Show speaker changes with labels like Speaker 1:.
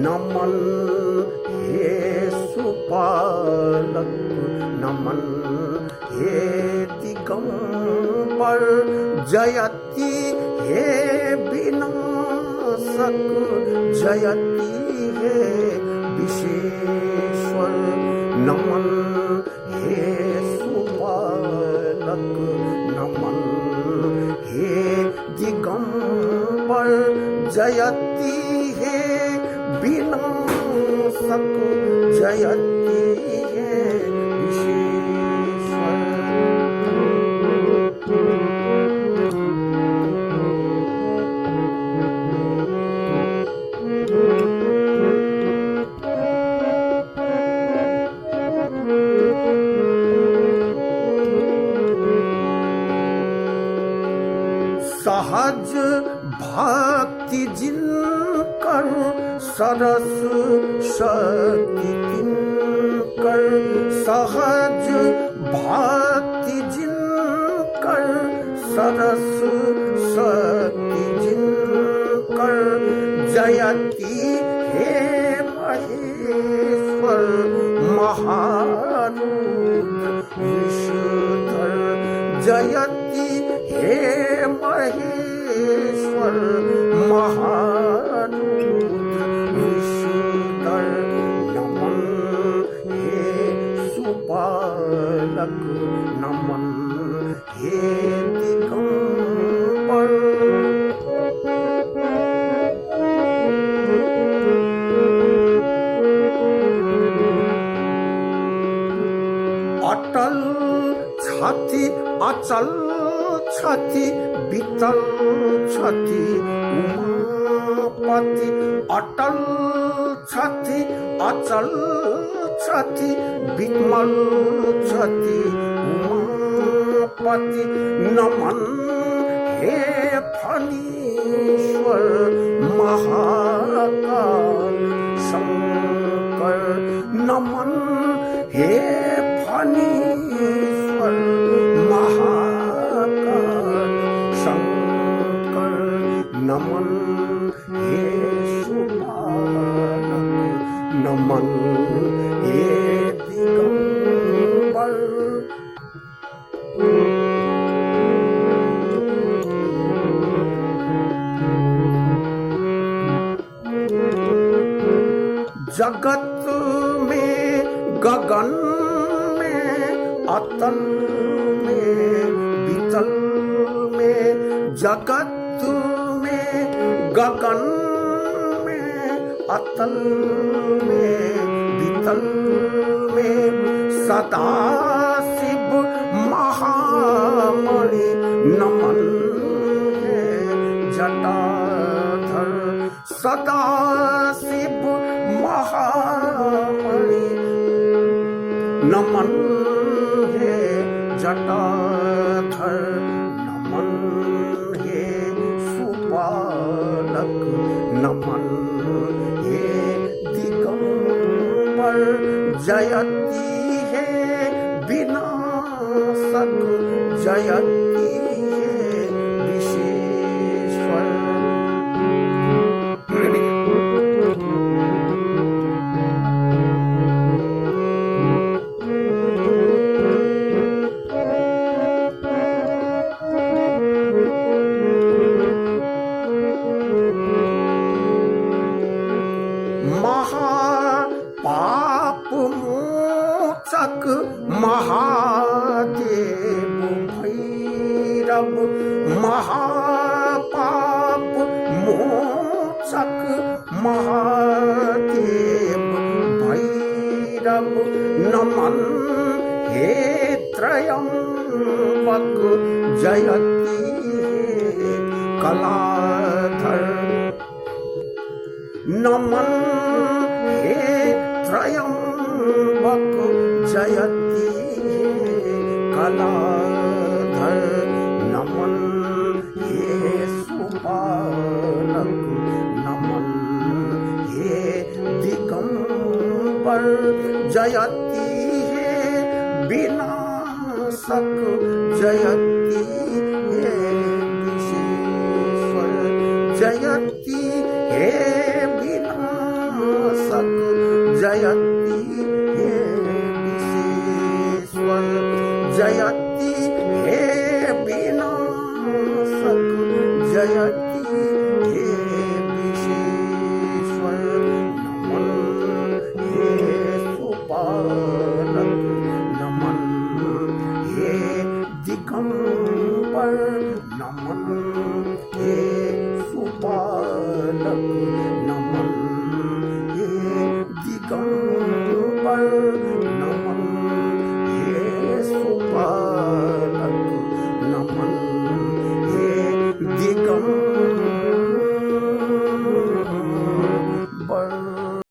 Speaker 1: नमन हे सुपालक, नमन हे दिगंबर, जयति हे विनाशक, जयति हे विशेश्वर। नमन हे सुपालक, नमन हे दिगंबर, जयति हे विनाशक, जयति हे विशेश्वर। सहज भक्ति जिनकर, सरस शक्ति तिनकर, सहज भक्ति जिनकर, सरस शक्ति जिनकर, जयति हे महेश्वर, महारुद्र विषधर, जयति हे महेश्वर, महारुद्र विषधर। नमन हे सुपालक, नमन हे दिगंबर। अटल छति अचल छति, वितल छति उमापति, अटल छति अचल छति, विमल छति उमापति। नमन हे फणीश्वर, महाकाल शंकर, नमन हे फणीश्वर, महाकाल शंकर। नमन हे सुपालक, नमन हे दिगंबर। जगत में गगन में, अतल में वितल में, जगत में गगन में, अतल में वितल में, सदा शिव महामणि, नमन है जटाधर, सदा शिव महामणि, नमन है जटाधर। नमन है सुपालक, नमन है दिगंबर, जयति है विनाशक, जयति है विशेश्वर। महापाप मोचक महादेव भैरव, महापाप मोचक महादेव भैरव। नमन हे त्रयंबक, जयति हे कलाधर। नमन हे त्रयंबक, जयति हे कलाधर। नमन हे सुपालक, जयती है विनाशक जयती है विशेश्वर जयती है विनाशक जयती है विशेश्वर जयती है विनाशक जयती है विशेश्वर नमन हे सुपालक नमन हे दिगंबर नमन